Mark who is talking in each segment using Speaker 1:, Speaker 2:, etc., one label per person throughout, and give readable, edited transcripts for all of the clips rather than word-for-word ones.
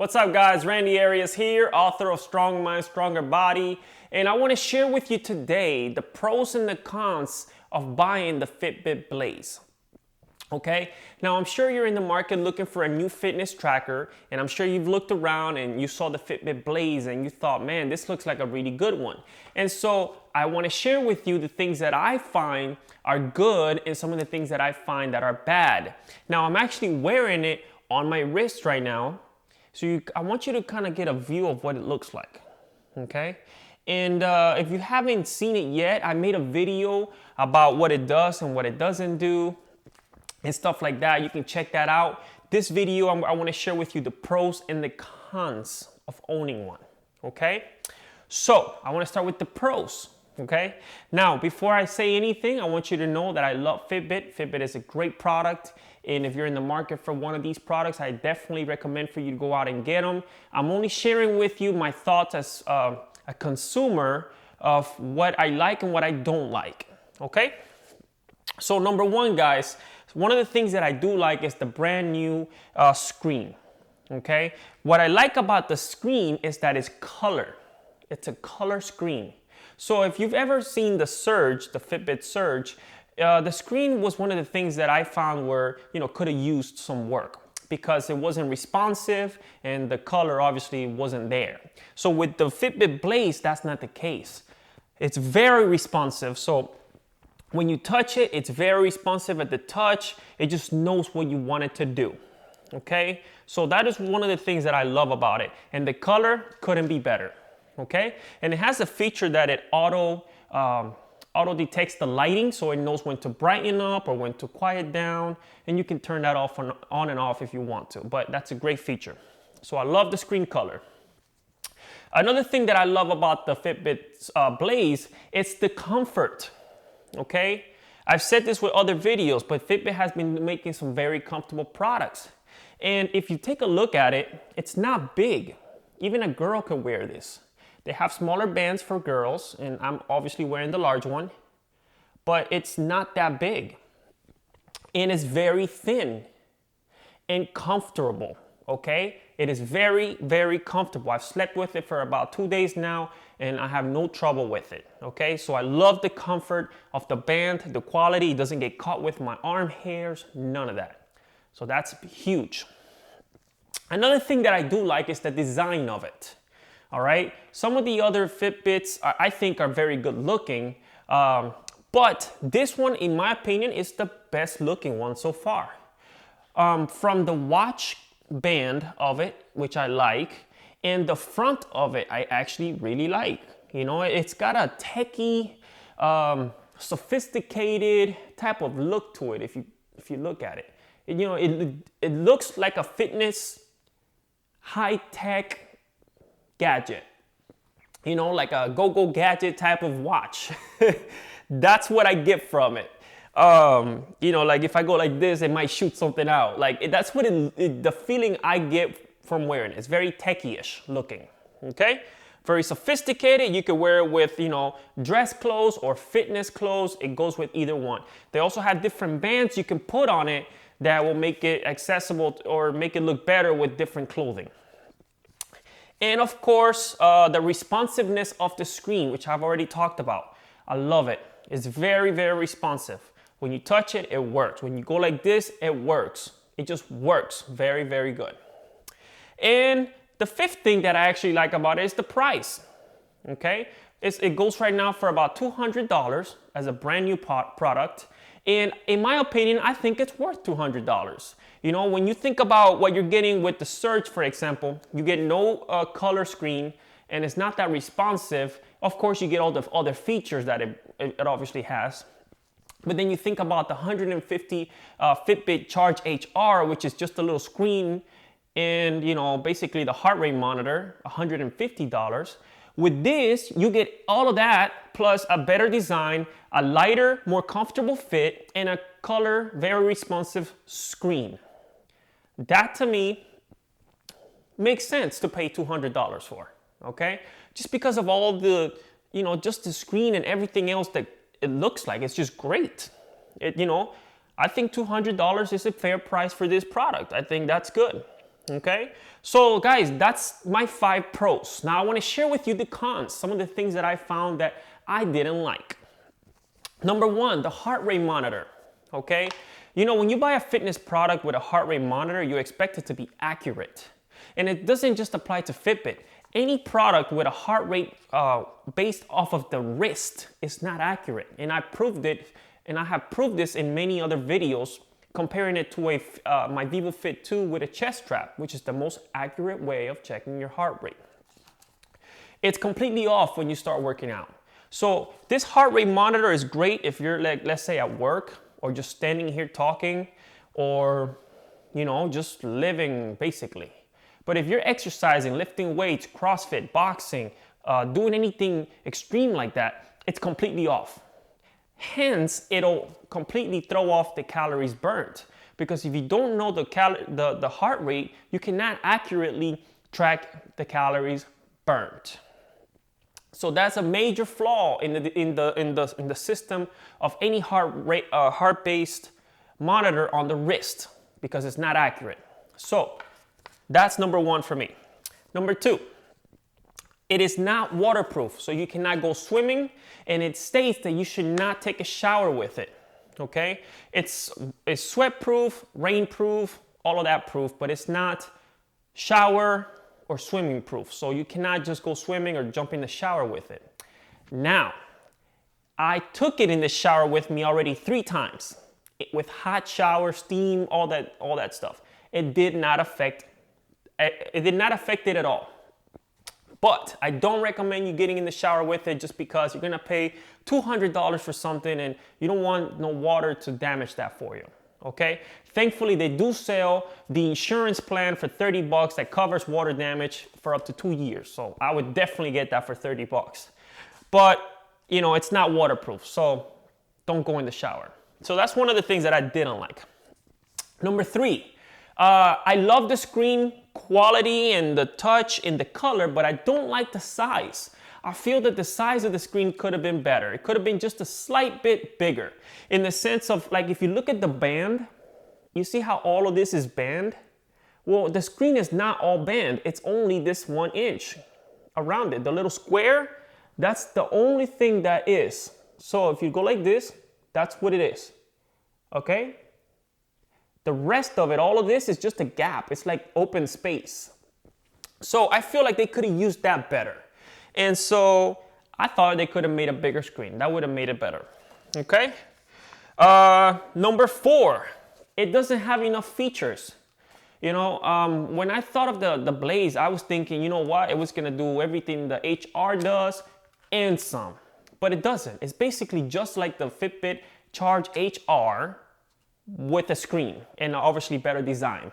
Speaker 1: What's up, guys? Randy Arias here, author of Strong Mind, Stronger Body, and I want to share with you today the pros and the cons of buying the Fitbit Blaze. Okay, now I'm sure you're in the market looking for a new fitness tracker, and I'm sure you've looked around and you saw the Fitbit Blaze and you thought, man, this looks like a really good one. And so I want to share with you the things that I find are good and some of the things that I find that are bad. Now I'm actually wearing it on my wrist right now, so I want you to kind of get a view of what it looks like. Okay, and if you haven't seen it yet, I made a video about what it does and what it doesn't do and stuff like that. You can check that out. This video, I want to share with you the pros and the cons of owning one. Okay, so I want to start with the pros. Okay, now before I say anything, I want you to know that I love Fitbit. Fitbit is a great product, and if you're in the market for one of these products, I definitely recommend for you to go out and get them. I'm only sharing with you my thoughts as a consumer of what I like and what I don't like. Okay, so number one, guys, one of the things that I do like is the brand new screen. Okay, what I like about the screen is that it's color. It's a color screen. So if you've ever seen the Surge, the Fitbit Surge, the screen was one of the things that I found were, could have used some work because it wasn't responsive and the color obviously wasn't there. So with the Fitbit Blaze, that's not the case. It's very responsive. So when you touch it, it's very responsive at the touch. It just knows what you want it to do. Okay, so that is one of the things that I love about it. And the color couldn't be better. Okay, and it has a feature that it auto detects the lighting, so it knows when to brighten up or when to quiet down, and you can turn that off on and off if you want to, but that's a great feature. So I love the screen color. Another thing that I love about the Fitbit Blaze, it's the comfort. Okay, I've said this with other videos, but Fitbit has been making some very comfortable products, and if you take a look at it, it's not big. Even a girl can wear this. They have smaller bands for girls, and I'm obviously wearing the large one, but it's not that big. And it's very thin and comfortable, okay? It is very, very comfortable. I've slept with it for about 2 days now, and I have no trouble with it, okay? So I love the comfort of the band, the quality. It doesn't get caught with my arm hairs, none of that. So that's huge. Another thing that I do like is the design of it. All right, some of the other Fitbits I think are very good looking, but this one, in my opinion, is the best looking one so far. From the watch band of it, which I like, and the front of it, I actually really like. It's got a techie, sophisticated type of look to it. If you look at it, it looks like a fitness, high-tech gadget, like a go-go gadget type of watch. That's what I get from it. Like if I go like this, it might shoot something out. That's what the feeling I get from wearing it. It's very techie-ish looking. Okay, very sophisticated. You could wear it with dress clothes or fitness clothes. It goes with either one. They also have different bands you can put on it that will make it accessible or make it look better with different clothing. And of course, the responsiveness of the screen, which I've already talked about. I love it. It's very, very responsive. When you touch it, it works. When you go like this, it works. It just works very, very good. And the fifth thing that I actually like about it is the price. Okay, it goes right now for about $200 as a brand new product. And in my opinion, I think it's worth $200. When you think about what you're getting with the Surge, for example, you get no color screen and it's not that responsive. Of course, you get all the other features that it obviously has. But then you think about the 150 Fitbit Charge HR, which is just a little screen and, basically the heart rate monitor, $150. With this, you get all of that plus a better design, a lighter, more comfortable fit, and a color, very responsive screen. That to me makes sense to pay $200 for, okay? Just because of all the, just the screen and everything else that it looks like. It's just great. I think $200 is a fair price for this product. I think that's good. Okay, so guys, that's my 5 pros. Now I want to share with you the cons, some of the things that I found that I didn't like. Number 1, the heart rate monitor. Okay, you know, when you buy a fitness product with a heart rate monitor, you expect it to be accurate. And it doesn't just apply to Fitbit. Any product with a heart rate based off of the wrist is not accurate. And I proved it, and I have proved this in many other videos, comparing it to my Vivo Fit 2 with a chest strap, which is the most accurate way of checking your heart rate. It's completely off when you start working out. So this heart rate monitor is great if you're, like, let's say at work, or just standing here talking, or, you know, just living basically. But if you're exercising, lifting weights, CrossFit, boxing, doing anything extreme like that, it's completely off. Hence, it'll completely throw off the calories burnt. Because if you don't know the heart rate, you cannot accurately track the calories burnt. So that's a major flaw in the system of any heart-based monitor on the wrist, because it's not accurate. So that's number 1 for me. Number 2, it is not waterproof, so you cannot go swimming, and it states that you should not take a shower with it. Okay, it's sweat-proof, rain-proof, all of that proof, but it's not shower or swimming proof. So you cannot just go swimming or jump in the shower with it. Now, I took it in the shower with me already 3 times, with hot shower, steam, all that stuff. It did not affect it at all. But I don't recommend you getting in the shower with it, just because you're gonna pay $200 for something and you don't want no water to damage that for you. Okay? Thankfully, they do sell the insurance plan for $30 that covers water damage for up to 2 years. So I would definitely get that for $30. But, you know, it's not waterproof, so don't go in the shower. So that's one of the things that I didn't like. Number 3, I love the screen quality and the touch and the color, but I don't like the size. I feel that the size of the screen could have been better. It could have been just a slight bit bigger, in the sense of, like, if you look at the band, you see how all of this is band? Well, the screen is not all band. It's only this 1 inch around it. The little square, that's the only thing that is. So if you go like this, that's what it is. Okay? The rest of it, all of this is just a gap. It's like open space. So I feel like they could have used that better. And so I thought they could have made a bigger screen. That would have made it better. Okay? Number 4, it doesn't have enough features. You know, when I thought of the Blaze, I was thinking, you know what? It was going to do everything the HR does and some. But it doesn't. It's basically just like the Fitbit Charge HR with a screen and obviously better design.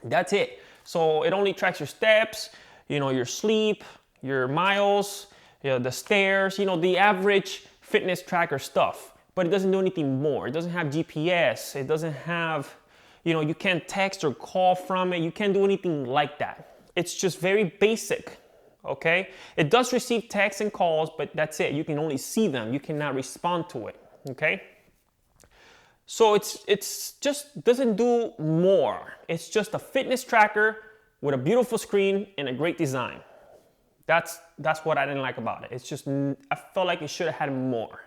Speaker 1: That's it. So it only tracks your steps, you know, your sleep, your miles, you know, the stairs, you know, the average fitness tracker stuff. But it doesn't do anything more. It doesn't have GPS. It doesn't have, you know, you can't text or call from it. You can't do anything like that. It's just very basic, okay? It does receive texts and calls, but that's it. You can only see them. You cannot respond to it, okay? So it's just doesn't do more. It's just a fitness tracker with a beautiful screen and a great design. That's what I didn't like about it. It's just, I felt like it should have had more.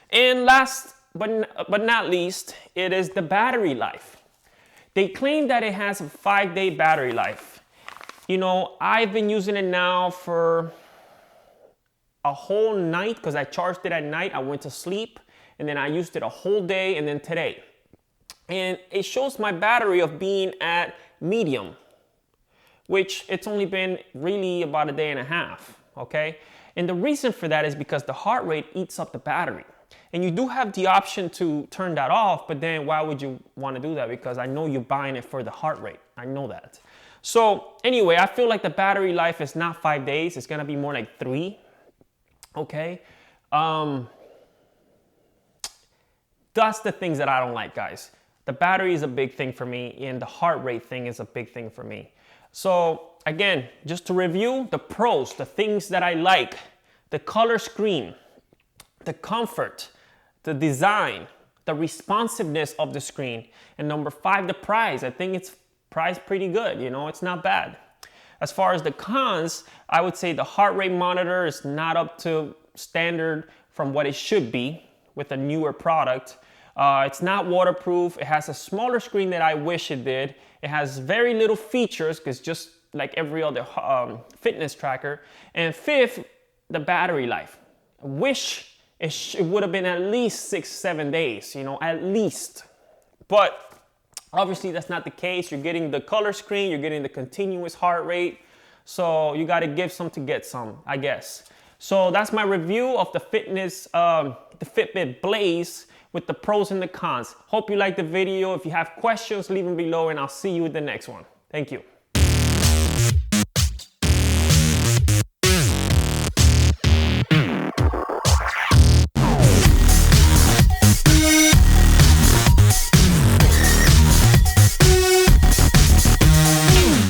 Speaker 1: And last but not least, it is the battery life. They claim that it has a 5-day battery life. You know, I've been using it now for a whole night, because I charged it at night. I went to sleep, and then I used it a whole day, and then today. And it shows my battery of being at medium, which it's only been really about a day and a half, okay? And the reason for that is because the heart rate eats up the battery. And you do have the option to turn that off, but then why would you want to do that? Because I know you're buying it for the heart rate. I know that. So anyway, I feel like the battery life is not 5 days. It's going to be more like 3, okay? That's the things that I don't like, guys. The battery is a big thing for me, and the heart rate thing is a big thing for me. So again, just to review the pros, the things that I like: the color screen, the comfort, the design, the responsiveness of the screen, and number 5, the price. I think it's priced pretty good, you know, it's not bad. As far as the cons, I would say the heart rate monitor is not up to standard from what it should be with a newer product. It's not waterproof. It has a smaller screen than I wish it did. It has very little features because just like every other fitness tracker. And fifth, the battery life. I wish it would have been at least 6-7 days, you know, at least. But obviously that's not the case. You're getting the color screen, you're getting the continuous heart rate. So you got to give some to get some, I guess. So that's my review of the Fitbit Blaze with the pros and the cons. Hope you liked the video. If you have questions, leave them below and I'll see you in the next one. Thank you.